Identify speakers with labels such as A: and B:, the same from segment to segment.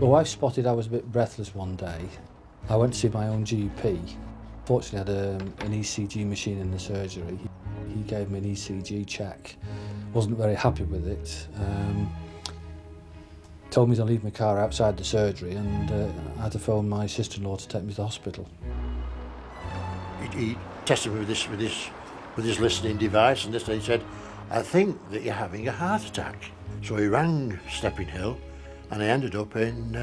A: My wife spotted I was a bit breathless one day. I went to see my own GP. Fortunately, I had an ECG machine in the surgery. He gave me an ECG check. Wasn't very happy with it. Told me to leave my car outside the surgery, and I had to phone my sister-in-law to take me to the hospital.
B: He tested me with this listening device, and he said, "I think that you're having a heart attack." So he rang Stepping Hill, and I ended up in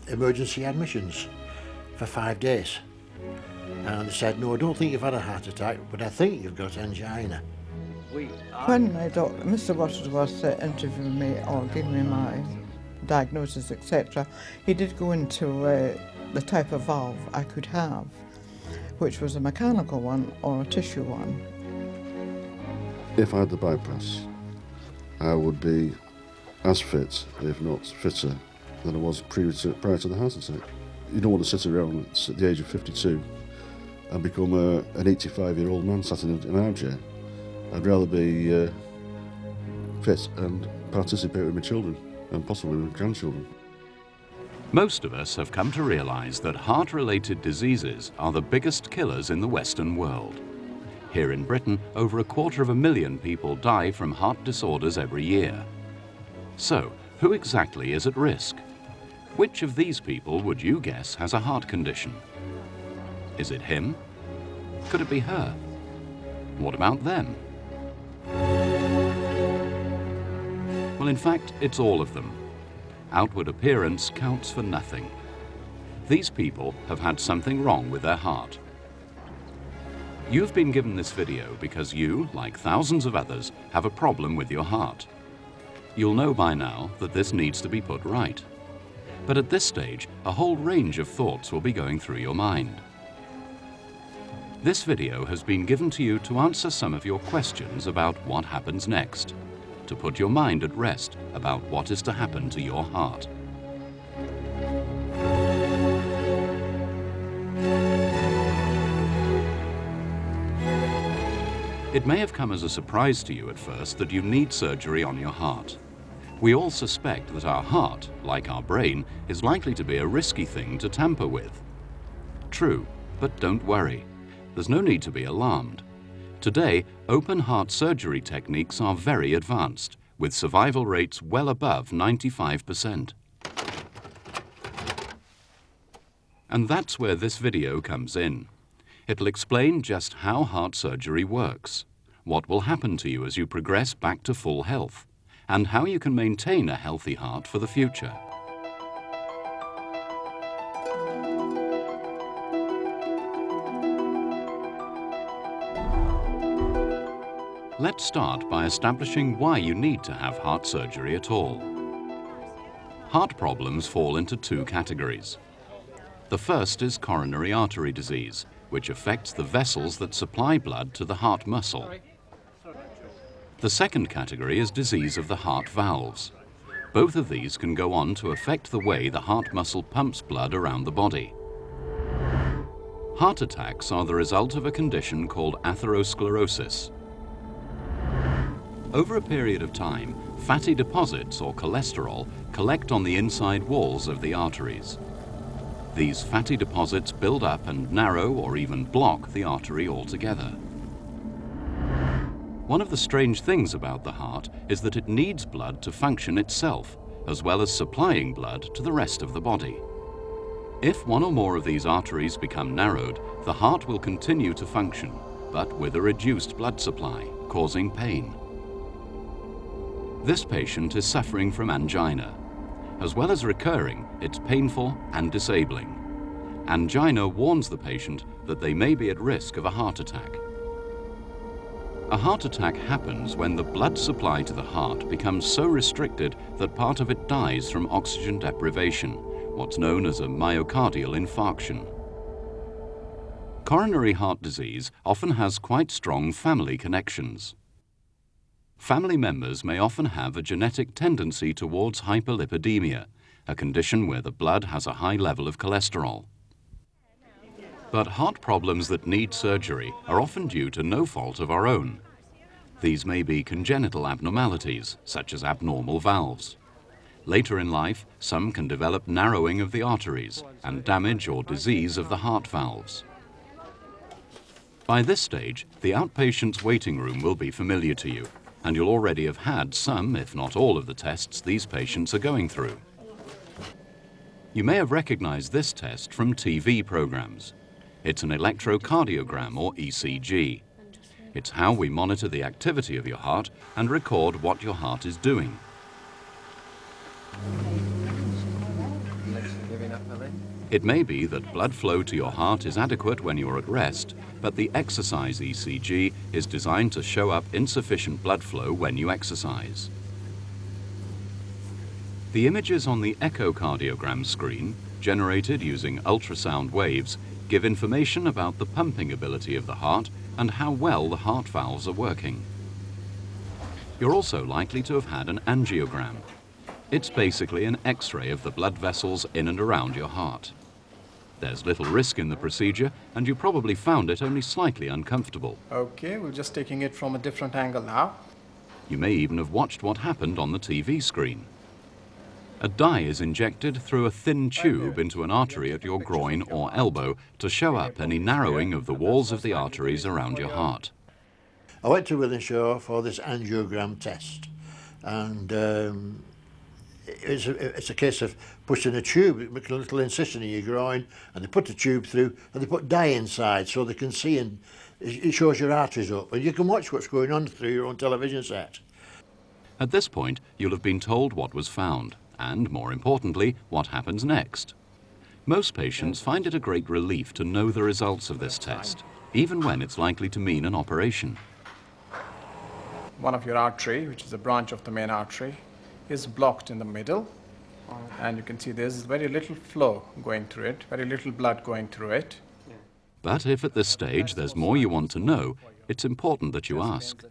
B: emergency admissions for 5 days. And they said, "No, I don't think you've had a heart attack, but I think you've got angina."
C: When my doctor, Mr. Waters, was interviewing me or giving me my diagnosis, etc., he did go into the type of valve I could have, which was a mechanical one or a tissue one.
D: If I had the bypass, I would be as fit, if not fitter, than I was prior to the heart attack. You don't want to sit around at the age of 52 and become an 85-year-old man sat in an armchair. I'd rather be fit and participate with my children and possibly with grandchildren.
E: Most of us have come to realise that heart-related diseases are the biggest killers in the Western world. Here in Britain, over 250,000 people die from heart disorders every year. So, who exactly is at risk? Which of these people would you guess has a heart condition? Is it him? Could it be her? What about them? Well, in fact, it's all of them. Outward appearance counts for nothing. These people have had something wrong with their heart. You've been given this video because you, like thousands of others, have a problem with your heart. You'll know by now that this needs to be put right. But at this stage, a whole range of thoughts will be going through your mind. This video has been given to you to answer some of your questions about what happens next, to put your mind at rest about what is to happen to your heart. It may have come as a surprise to you at first that you need surgery on your heart. We all suspect that our heart, like our brain, is likely to be a risky thing to tamper with. True, but don't worry. There's no need to be alarmed. Today, open heart surgery techniques are very advanced, with survival rates well above 95%. And that's where this video comes in. It'll explain just how heart surgery works, what will happen to you as you progress back to full health, and how you can maintain a healthy heart for the future. Let's start by establishing why you need to have heart surgery at all. Heart problems fall into two categories. The first is coronary artery disease, which affects the vessels that supply blood to the heart muscle. The second category is disease of the heart valves. Both of these can go on to affect the way the heart muscle pumps blood around the body. Heart attacks are the result of a condition called atherosclerosis. Over a period of time, fatty deposits or cholesterol collect on the inside walls of the arteries. These fatty deposits build up and narrow or even block the artery altogether. One of the strange things about the heart is that it needs blood to function itself, as well as supplying blood to the rest of the body. If one or more of these arteries become narrowed, the heart will continue to function, but with a reduced blood supply, causing pain. This patient is suffering from angina. As well as recurring, it's painful and disabling. Angina warns the patient that they may be at risk of a heart attack. A heart attack happens when the blood supply to the heart becomes so restricted that part of it dies from oxygen deprivation, what's known as a myocardial infarction. Coronary heart disease often has quite strong family connections. Family members may often have a genetic tendency towards hyperlipidemia, a condition where the blood has a high level of cholesterol. But heart problems that need surgery are often due to no fault of our own. These may be congenital abnormalities, such as abnormal valves. Later in life, some can develop narrowing of the arteries and damage or disease of the heart valves. By this stage, the outpatient's waiting room will be familiar to you, and you'll already have had some, if not all, of the tests these patients are going through. You may have recognized this test from TV programs. It's an electrocardiogram, or ECG. It's how we monitor the activity of your heart and record what your heart is doing. It may be that blood flow to your heart is adequate when you're at rest, but the exercise ECG is designed to show up insufficient blood flow when you exercise. The images on the echocardiogram screen, generated using ultrasound waves, give information about the pumping ability of the heart and how well the heart valves are working. You're also likely to have had an angiogram. It's basically an X-ray of the blood vessels in and around your heart. There's little risk in the procedure, and you probably found it only slightly uncomfortable.
F: Okay, we're just taking it from a different angle now.
E: You may even have watched what happened on the TV screen. A dye is injected through a thin tube into an artery at your groin or elbow to show up any narrowing of the walls of the arteries around your heart.
B: I went to Wiltshire for this angiogram test, and it's a case of pushing a tube, making a little incision in your groin, and they put the tube through and they put dye inside so they can see, and it shows your arteries up, and you can watch what's going on through your own television set.
E: At this point, you'll have been told what was found, and more importantly, what happens next. Most patients find it a great relief to know the results of this test, even when it's likely to mean an operation.
F: One of your artery, which is a branch of the main artery, is blocked in the middle, and you can see there's very little flow going through it, very little blood going through it.
E: But if at this stage there's more you want to know, it's important that you ask.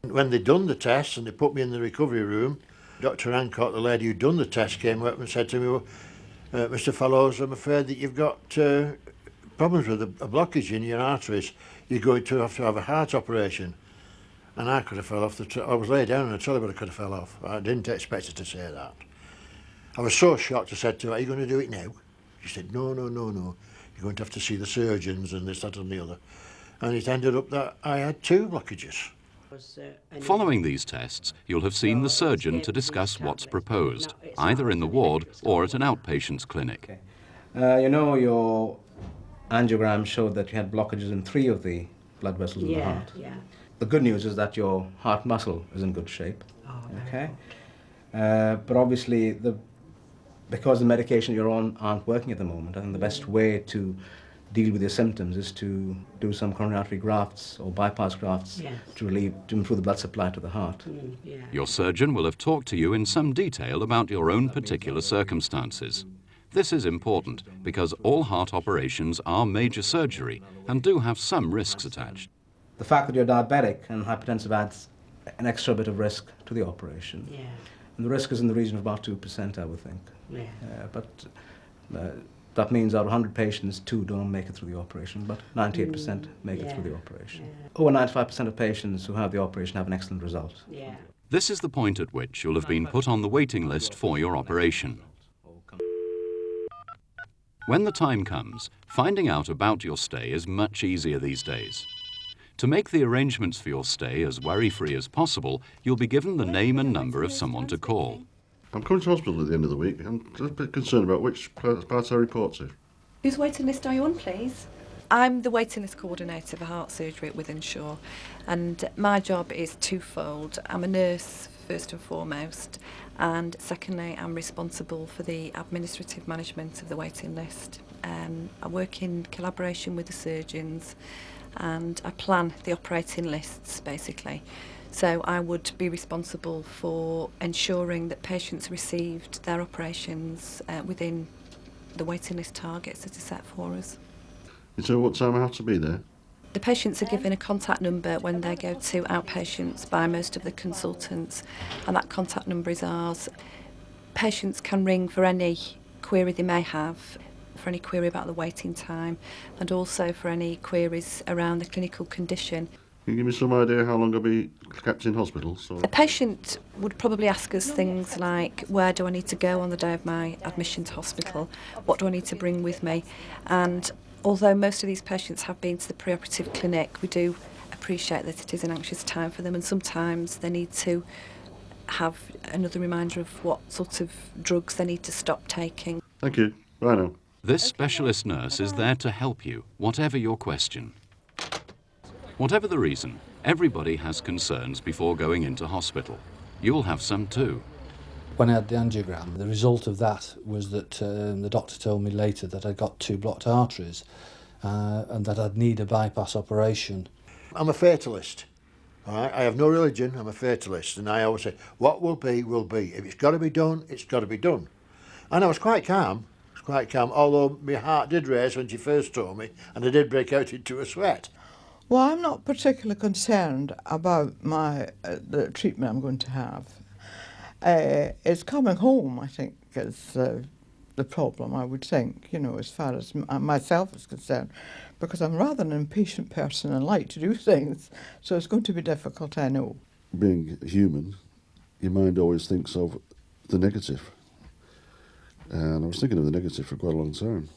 B: When they'd done the test and they put me in the recovery room, Dr. Hancock, the lady who'd done the test, came up and said to me, well, Mr. Fellows, I'm afraid that you've got problems with a blockage in your arteries. You're going to have a heart operation. And I could have fell off I was laid down on a trolley, but I could have fell off. I didn't expect her to say that. I was so shocked. I said to her, are you going to do it now? She said, no. You're going to have to see the surgeons and this, that and the other. And it ended up that I had 2 blockages.
E: Following these tests, you'll have seen the surgeon to discuss what's proposed, either in the ward or at an outpatient's clinic.
G: You know, your angiogram showed that you had blockages in 3 of the blood vessels in the heart.
H: Yeah.
G: The good news is that your heart muscle is in good shape. Okay. But obviously, because the medication you're on aren't working at the moment, I think the best way to deal with your symptoms is to do some coronary artery grafts or bypass grafts to improve the blood supply to the heart.
E: Your surgeon will have talked to you in some detail about your own particular circumstances. This is important because all heart operations are major surgery and do have some risks attached.
G: The fact that you're diabetic and hypertensive adds an extra bit of risk to the operation.
H: Yeah.
G: And the risk is in the region of about 2%, I would think.
H: Yeah.
G: But that means out of 100 patients, 2 don't make it through the operation, but 98% make it through the operation. Over 95% of patients who have the operation have an excellent result.
H: Yeah.
E: This is the point at which you'll have been put on the waiting list for your operation. When the time comes, finding out about your stay is much easier these days. To make the arrangements for your stay as worry-free as possible, you'll be given the name and number of someone to call.
D: I'm coming to hospital at the end of the week. I'm just a bit concerned about which part I report to.
I: Whose waiting list are you on, please? I'm the waiting list coordinator for heart surgery at Wythenshawe, and my job is twofold. I'm a nurse, first and foremost, and secondly, I'm responsible for the administrative management of the waiting list. I work in collaboration with the surgeons, and I plan the operating lists, basically. So I would be responsible for ensuring that patients received their operations within the waiting list targets that are set for us.
D: So what time I have to be there?
I: The patients are given a contact number when they go to outpatients by most of the consultants, and that contact number is ours. Patients can ring for any query they may have, for any query about the waiting time, and also for any queries around the clinical condition.
D: Can you give me some idea how long I'll be kept in hospital? So
I: A patient would probably ask us things like, where do I need to go on the day of my admission to hospital? What do I need to bring with me? And although most of these patients have been to the preoperative clinic, we do appreciate that it is an anxious time for them, and sometimes they need to have another reminder of what sort of drugs they need to stop taking.
D: thank you. Bye now.
E: This specialist nurse is there to help you, whatever your question. Whatever the reason, everybody has concerns before going into hospital. You'll have some too.
A: When I had the angiogram, the result of that was that the doctor told me later that I got 2 blocked arteries and that I'd need a bypass operation.
B: I'm a fatalist. All right? I have no religion, I'm a fatalist, and I always say, what will be, will be. If it's got to be done, it's got to be done. And I was quite calm, although my heart did race when she first told me, and I did break out into a sweat.
C: Well, I'm not particularly concerned about the treatment I'm going to have. It's coming home, I think, is the problem, I would think, you know, as far as myself is concerned, because I'm rather an impatient person and like to do things, so it's going to be difficult, I know.
D: Being human, your mind always thinks of the negative. And I was thinking of the negative for quite a long time.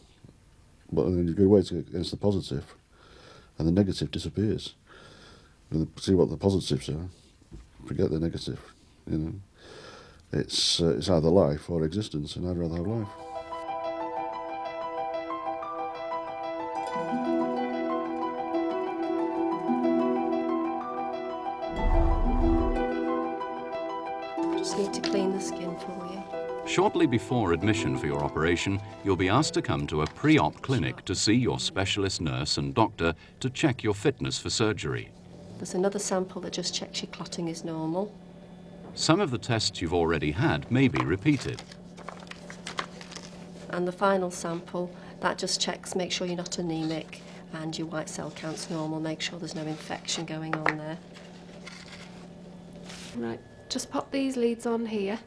D: But then you go away against the positive, and the negative disappears. And see what the positives are. Forget the negative, you know. It's either life or existence, and I'd rather have life.
H: Just need to clean the skin for you.
E: Shortly before admission for your operation, you'll be asked to come to a pre-op clinic to see your specialist nurse and doctor to check your fitness for surgery.
H: There's another sample that just checks your clotting is normal.
E: Some of the tests you've already had may be repeated.
H: And the final sample, that just checks, make sure you're not anemic and your white cell count's normal, make sure there's no infection going on there.
J: Right, just pop these leads on here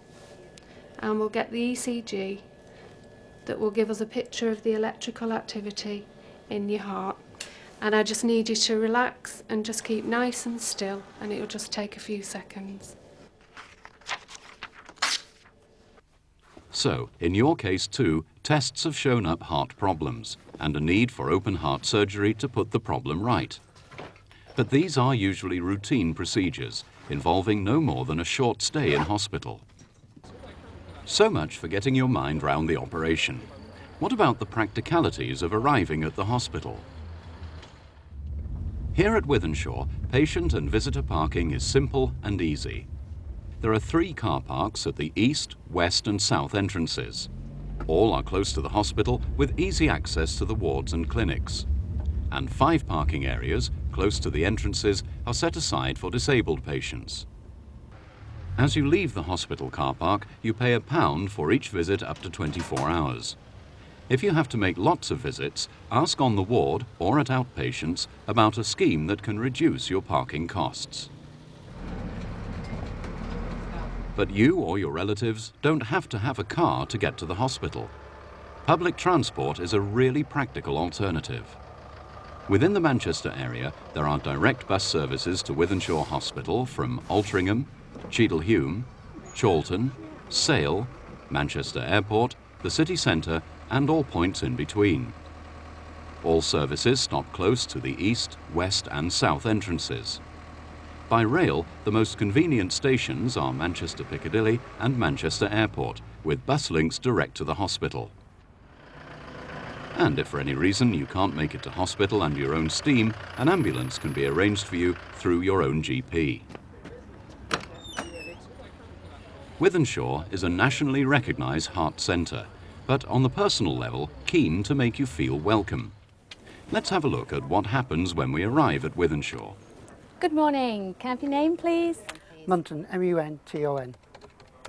J: and we'll get the ECG that will give us a picture of the electrical activity in your heart. And I just need you to relax and just keep nice and still, and it'll just take a few seconds.
E: So, in your case too, tests have shown up heart problems and a need for open heart surgery to put the problem right. But these are usually routine procedures, involving no more than a short stay in hospital. So much for getting your mind round the operation. What about the practicalities of arriving at the hospital? Here at Wythenshawe, patient and visitor parking is simple and easy. There are 3 car parks at the east, west and south entrances. All are close to the hospital with easy access to the wards and clinics. And 5 parking areas, close to the entrances, are set aside for disabled patients. As you leave the hospital car park, you pay £1 for each visit up to 24 hours. If you have to make lots of visits, ask on the ward or at outpatients about a scheme that can reduce your parking costs. But you or your relatives don't have to have a car to get to the hospital. Public transport is a really practical alternative. Within the Manchester area, there are direct bus services to Wythenshawe Hospital from Altrincham, Cheadle-Hulme, Chorlton, Sale, Manchester Airport, the city centre and all points in between. All services stop close to the east, west and south entrances. By rail, the most convenient stations are Manchester Piccadilly and Manchester Airport, with bus links direct to the hospital. And if for any reason you can't make it to hospital under your own steam, an ambulance can be arranged for you through your own GP. Wythenshawe is a nationally recognised heart centre, but on the personal level, keen to make you feel welcome. Let's have a look at what happens when we arrive at Wythenshawe.
K: Good morning. Can I have your name, please?
L: Munton, M-U-N-T-O-N.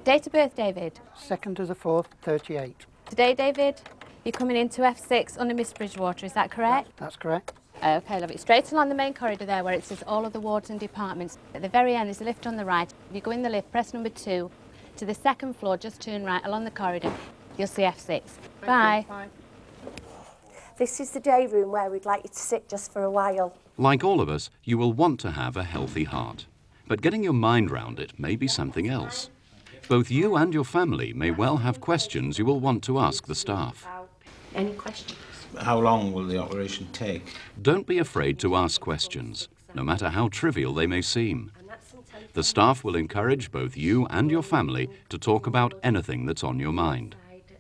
K: Date of birth, David?
L: 2nd of the 4th, 38.
K: Today, David, you're coming into F6 under Miss Bridgewater, is that correct?
L: That's correct.
K: Okay, love it. Straight along the main corridor there where it says all of the wards and departments. At the very end is a lift on the right. If you go in the lift, press number 2. To the 2nd floor, just turn right along the corridor. You'll see F6. Bye.
L: Bye.
M: This is the day room where we'd like you to sit just for a while.
E: Like all of us, you will want to have a healthy heart. But getting your mind round it may be something else. Both you and your family may well have questions you will want to ask the staff.
M: Any questions?
N: How long will the operation take?
E: Don't be afraid to ask questions, no matter how trivial they may seem. The staff will encourage both you and your family to talk about anything that's on your mind.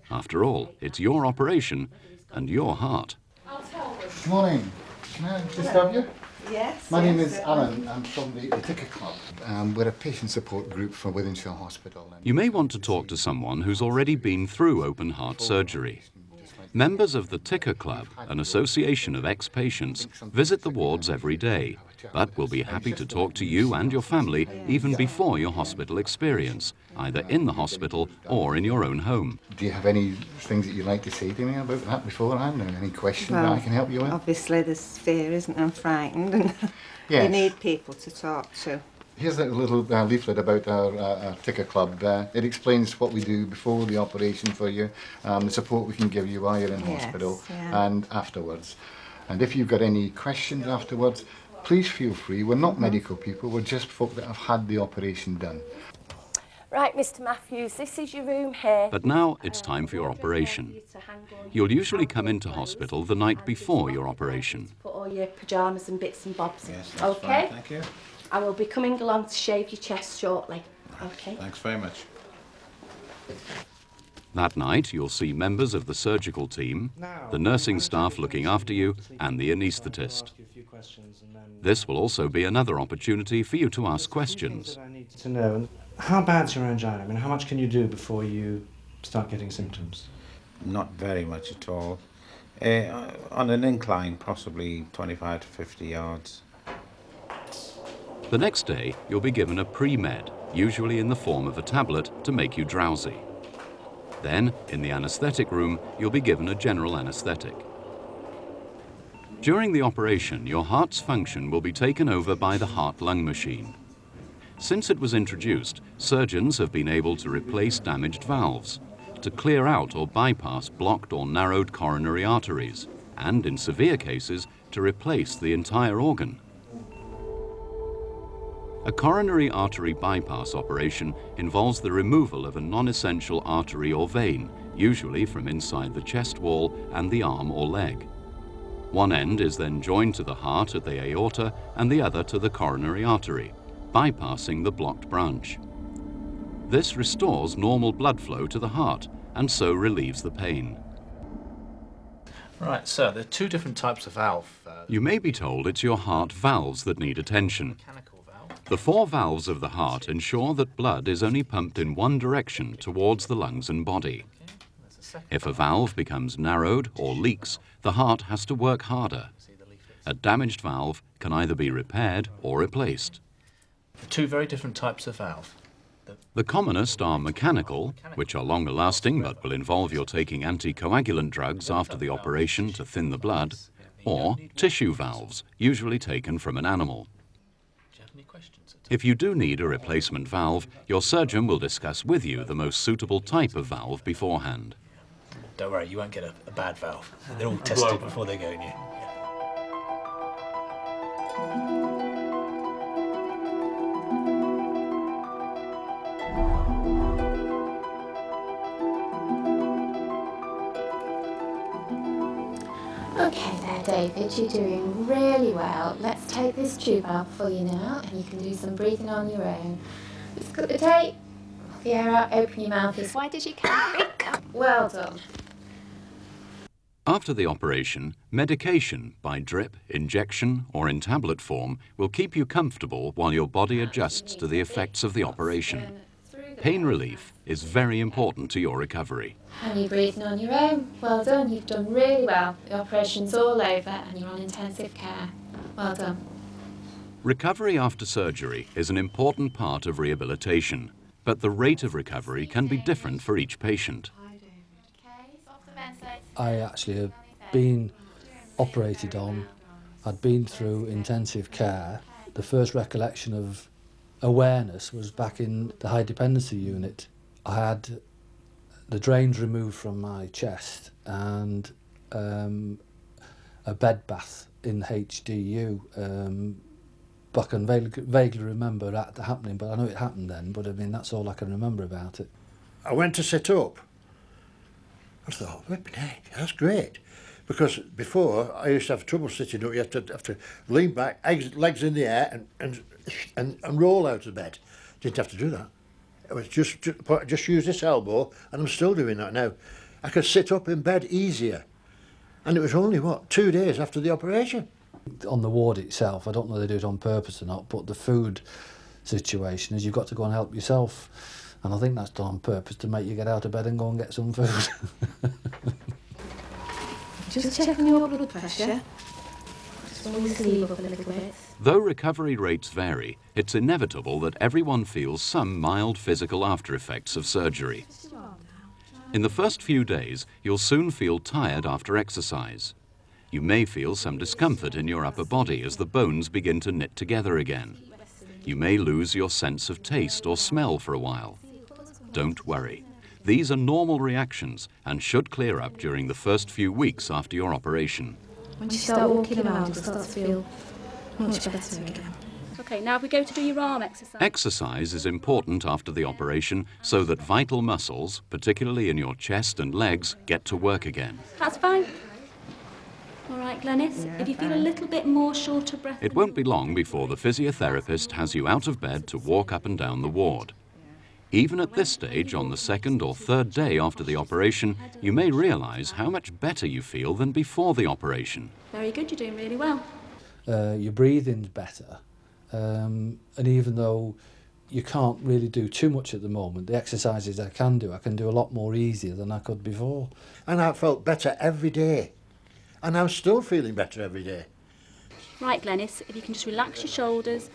E: After all, it's your operation and your heart.
O: Good morning. Can I disturb you?
P: Yes.
O: My name is Alan. I'm from the Ticker Club. We're a patient support group for Wythenshawe Hospital.
E: You may want to talk to someone who's already been through open heart surgery. Members of the Ticker Club, an association of ex-patients, visit the wards every day, but will be happy to talk to you and your family even before your hospital experience, either in the hospital or in your own home.
O: Do you have any things that you'd like to say to me about that beforehand, or any questions that I can help you with?
P: Obviously there's fear, isn't it? I'm frightened, and
O: Yes.
P: you need people to talk to.
O: Here's a little leaflet about our Ticker Club. It explains what we do before the operation for you, the support we can give you while you're in hospital and afterwards. And if you've got any questions afterwards, please feel free. We're not medical people, we're just folk that have had the operation done.
M: Right, Mr. Matthews, this is your room here.
E: But now it's time for your operation. You'll usually come into hospital the night before your operation.
M: Put all your pyjamas and bits and bobs in.
N: Yes, that's fine, thank you.
M: I will be coming along to shave your chest shortly. Okay.
N: Thanks very much.
E: That night, you'll see members of the surgical team, the nursing staff looking after you, and the anaesthetist. This will also be another opportunity for you to ask questions.
Q: I need to know, how bad's your angina? I mean, how much can you do before you start getting symptoms?
N: Not very much at all. On an incline, possibly 25 to 50 yards.
E: The next day, you'll be given a pre-med, usually in the form of a tablet, to make you drowsy. Then, in the anaesthetic room, you'll be given a general anaesthetic. During the operation, your heart's function will be taken over by the heart-lung machine. Since it was introduced, surgeons have been able to replace damaged valves, to clear out or bypass blocked or narrowed coronary arteries, and in severe cases, to replace the entire organ. A coronary artery bypass operation involves the removal of a non-essential artery or vein, usually from inside the chest wall and the arm or leg. One end is then joined to the heart at the aorta and the other to the coronary artery, bypassing the blocked branch. This restores normal blood flow to the heart and so relieves the pain.
R: Right, so there are two different types of valve.
E: You may be told it's your heart valves that need attention. The four valves of the heart ensure that blood is only pumped in one direction towards the lungs and body. If a valve becomes narrowed or leaks, the heart has to work harder. A damaged valve can either be repaired or replaced.
R: Two very different types of valve.
E: The commonest are mechanical, which are longer lasting but will involve your taking anticoagulant drugs after the operation to thin the blood, or tissue valves, usually taken from an animal. If you do need a replacement valve, your surgeon will discuss with you the most suitable type of valve beforehand.
R: Don't worry, you won't get a bad valve. They're all tested before they go in you.
S: Okay there, David, you're doing really well. Let's take this tube out for you now, and you can do some breathing on your own. Just cut the tape, pull the air out, open your mouth. Why did you carry? Well done.
E: After the operation, medication by drip, injection or in tablet form will keep you comfortable while your body adjusts to the effects of the operation. Pain relief is very important to your recovery.
S: And you're breathing on your own. Well done, you've done really well. The operation's all over and you're on intensive care. Well done.
E: Recovery after surgery is an important part of rehabilitation, but the rate of recovery can be different for each patient.
A: I actually had been operated on, I'd been through intensive care. The first recollection of awareness was back in the high dependency unit. I had the drains removed from my chest and a bed bath in HDU. But I can vaguely remember that happening, but I know it happened then, but I mean, that's all I can remember about it.
B: I went to sit up. I thought, flipping heck, that's great. Because before, I used to have trouble sitting up. You have to lean back, legs in the air, and roll out of bed. Didn't have to do that. It was just use this elbow, and I'm still doing that now. I could sit up in bed easier. And it was only, 2 days after the operation.
A: On the ward itself, I don't know if they do it on purpose or not, but the food situation is you've got to go and help yourself. And I think that's done on purpose to make you get out of bed and go and get some food.
S: Just checking your blood pressure. Just roll your sleeve up a little bit.
E: Though recovery rates vary, it's inevitable that everyone feels some mild physical after effects of surgery. In the first few days, you'll soon feel tired after exercise. You may feel some discomfort in your upper body as the bones begin to knit together again. You may lose your sense of taste or smell for a while. Don't worry. These are normal reactions and should clear up during the first few weeks after your operation.
S: Once you start walking around, you'll start to feel much better again.
T: Okay, now if we go to do your arm exercise.
E: Exercise is important after the operation so that vital muscles, particularly in your chest and legs, get to work again.
T: That's fine. All right, Glenys, if you feel a little bit more short of breath...
E: It won't be long before the physiotherapist has you out of bed to walk up and down the ward. Even at this stage, on the second or third day after the operation, you may realise how much better you feel than before the operation.
T: Very good, you're doing really well.
A: Your breathing's better, and even though you can't really do too much at the moment, the exercises I can do a lot more easier than I could before.
B: And I felt better every day, and I'm still feeling better every day.
T: Right, Glenys, if you can just relax your shoulders,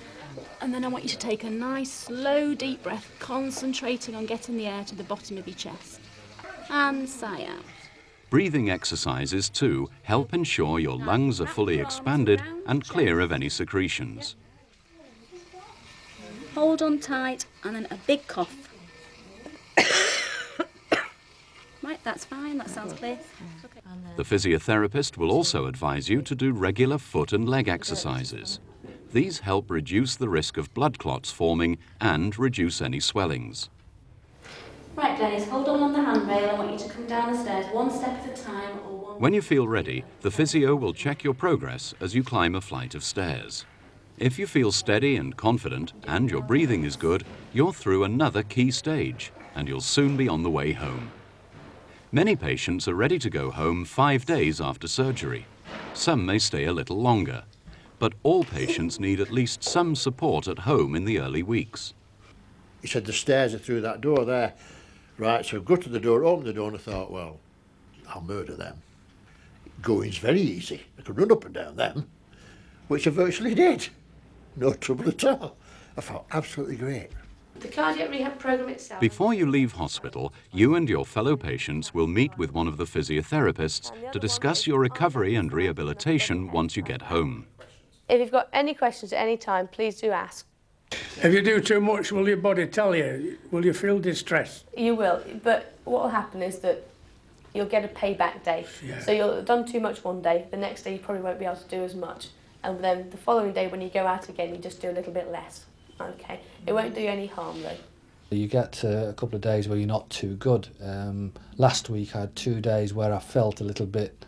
T: and then I want you to take a nice, slow, deep breath, concentrating on getting the air to the bottom of your chest. And sigh out.
E: Breathing exercises, too, help ensure your lungs are fully expanded and clear of any secretions.
T: Hold on tight, and then a big cough. Right, that's fine, that sounds clear. Okay.
E: The physiotherapist will also advise you to do regular foot and leg exercises. These help reduce the risk of blood clots forming and reduce any swellings.
T: Right, Glenys, hold on the handrail. I want you to come down the stairs one step at a time.
E: When you feel ready, the physio will check your progress as you climb a flight of stairs. If you feel steady and confident and your breathing is good, you're through another key stage and you'll soon be on the way home. Many patients are ready to go home 5 days after surgery. Some may stay a little longer, but all patients need at least some support at home in the early weeks.
B: He said the stairs are through that door there. Right, so I go to the door, open the door, and I thought, well, I'll murder them. Going's very easy. I could run up and down them, which I virtually did. No trouble at all. I felt absolutely great.
S: The cardiac rehab programme itself...
E: Before you leave hospital, you and your fellow patients will meet with one of the physiotherapists to discuss your recovery and rehabilitation once you get home.
U: If you've got any questions at any time, please do ask.
V: If you do too much, will your body tell you? Will you feel distressed?
U: You will, but what will happen is that you'll get a payback day.
V: Yeah.
U: So you'll have done too much one day, the next day you probably won't be able to do as much. And then the following day when you go out again, you just do a little bit less. Okay, it won't do you any harm though.
A: You get a couple of days where you're not too good. Last week I had 2 days where I felt a little bit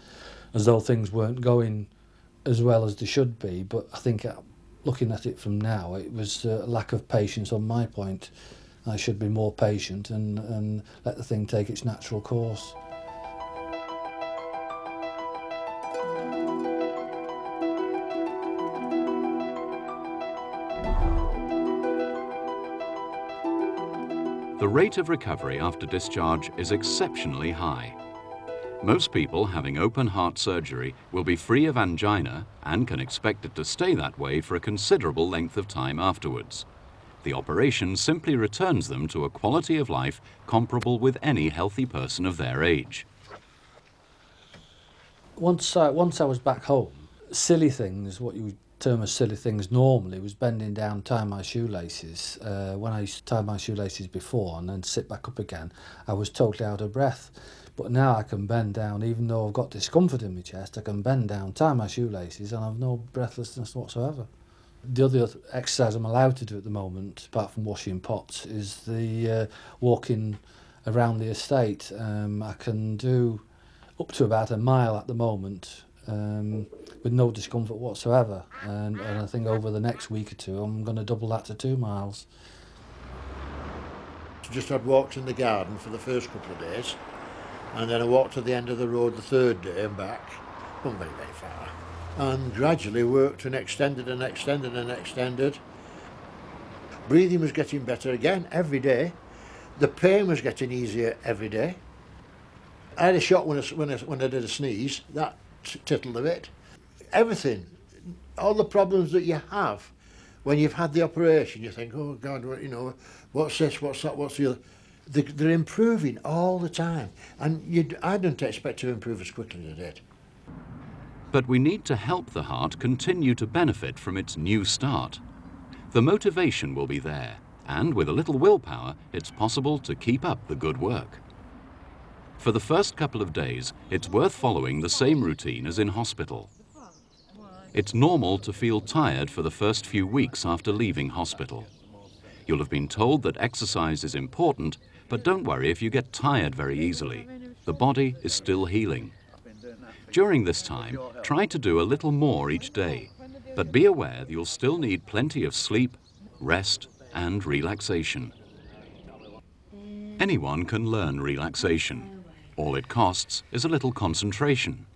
A: as though things weren't going as well as they should be, but I think looking at it from now, it was a lack of patience on my point. I should be more patient and let the thing take its natural course.
E: The rate of recovery after discharge is exceptionally high. Most people having open heart surgery will be free of angina and can expect it to stay that way for a considerable length of time afterwards. The operation simply returns them to a quality of life comparable with any healthy person of their age.
A: Once I was back home, silly things, what you would term as silly things normally, was bending down, tying my shoelaces. When I used to tie my shoelaces before and then sit back up again, I was totally out of breath But now I can bend down, even though I've got discomfort in my chest, I can bend down, tie my shoelaces, and I've no breathlessness whatsoever. The other exercise I'm allowed to do at the moment, apart from washing pots, is the walking around the estate. I can do up to about a mile at the moment with no discomfort whatsoever. And I think over the next week or two, I'm going to double that to 2 miles.
B: Just had walked in the garden for the first couple of days, and then I walked to the end of the road the third day and back, not very, very far, and gradually worked and extended and extended and extended. Breathing was getting better again every day. The pain was getting easier every day. I had a shock when I did a sneeze, that tittled a bit. Everything, all the problems that you have when you've had the operation, you think, oh God, you know, what's this, what's that, what's the other? They're improving all the time, and I don't expect to improve as quickly as I did.
E: But we need to help the heart continue to benefit from its new start. The motivation will be there, and with a little willpower, it's possible to keep up the good work. For the first couple of days, it's worth following the same routine as in hospital. It's normal to feel tired for the first few weeks after leaving hospital. You'll have been told that exercise is important, but don't worry if you get tired very easily. The body is still healing. During this time, try to do a little more each day, but be aware that you'll still need plenty of sleep, rest, and relaxation. Anyone can learn relaxation. All it costs is a little concentration.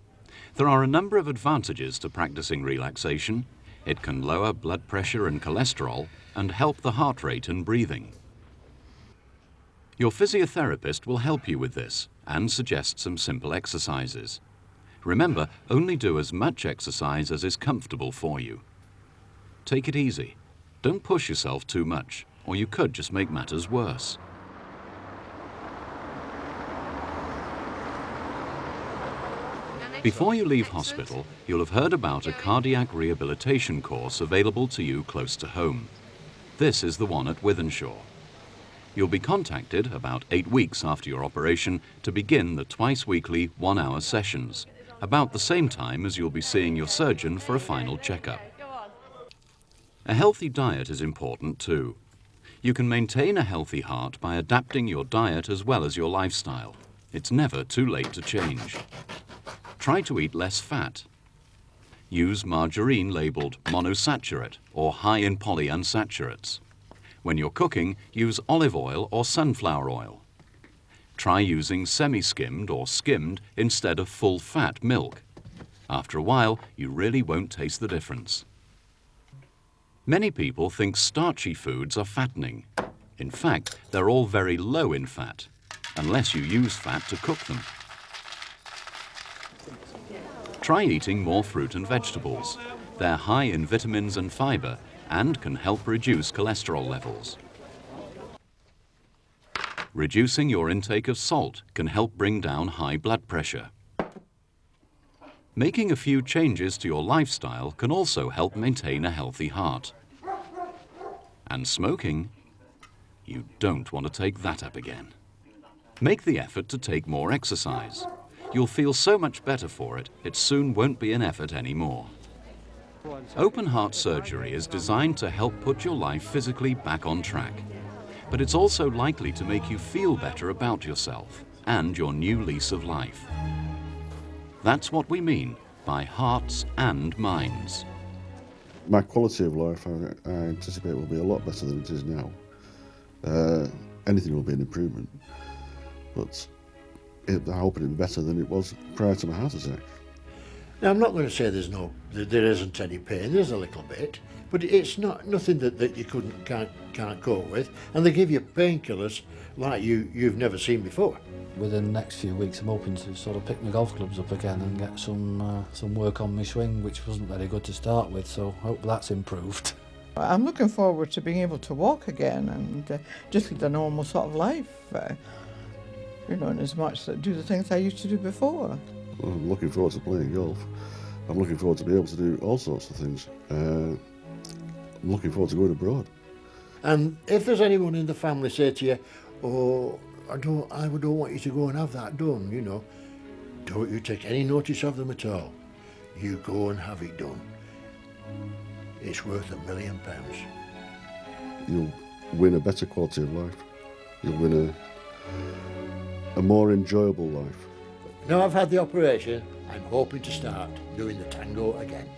E: There are a number of advantages to practicing relaxation. It can lower blood pressure and cholesterol and help the heart rate and breathing. Your physiotherapist will help you with this and suggest some simple exercises. Remember, only do as much exercise as is comfortable for you. Take it easy. Don't push yourself too much, or you could just make matters worse. Before you leave hospital, you'll have heard about a cardiac rehabilitation course available to you close to home. This is the one at Wythenshawe. You'll be contacted about 8 weeks after your operation to begin the twice-weekly 1-hour sessions, about the same time as you'll be seeing your surgeon for a final checkup. A healthy diet is important too. You can maintain a healthy heart by adapting your diet as well as your lifestyle. It's never too late to change. Try to eat less fat. Use margarine labelled monosaccharate or high in polyunsaturates. When you're cooking, use olive oil or sunflower oil. Try using semi-skimmed or skimmed instead of full-fat milk. After a while, you really won't taste the difference. Many people think starchy foods are fattening. In fact, they're all very low in fat, unless you use fat to cook them. Try eating more fruit and vegetables. They're high in vitamins and fibre and can help reduce cholesterol levels. Reducing your intake of salt can help bring down high blood pressure. Making a few changes to your lifestyle can also help maintain a healthy heart. And smoking, you don't want to take that up again. Make the effort to take more exercise. You'll feel so much better for it, it soon won't be an effort anymore. Open heart surgery is designed to help put your life physically back on track. But it's also likely to make you feel better about yourself and your new lease of life. That's what we mean by hearts and minds.
D: My quality of life, I anticipate, will be a lot better than it is now. Anything will be an improvement, but I hope it'll be better than it was prior to my heart attack.
B: Now, I'm not going to say there isn't any pain. There's a little bit, but it's nothing that you can't cope with. And they give you painkillers like you've never seen before.
A: Within the next few weeks, I'm hoping to sort of pick my golf clubs up again and get some work on my swing, which wasn't very good to start with. So I hope that's improved.
C: I'm looking forward to being able to walk again and just lead a normal sort of life. You know, and as much do the things I used to do before.
D: Well, I'm looking forward to playing golf. I'm looking forward to be able to do all sorts of things. I'm looking forward to going abroad.
B: And if there's anyone in the family say to you, oh, I don't want you to go and have that done, you know. Don't you take any notice of them at all. You go and have it done. It's worth £1 million.
D: You'll win a better quality of life. You'll win a more enjoyable life.
B: Now I've had the operation, I'm hoping to start doing the tango again.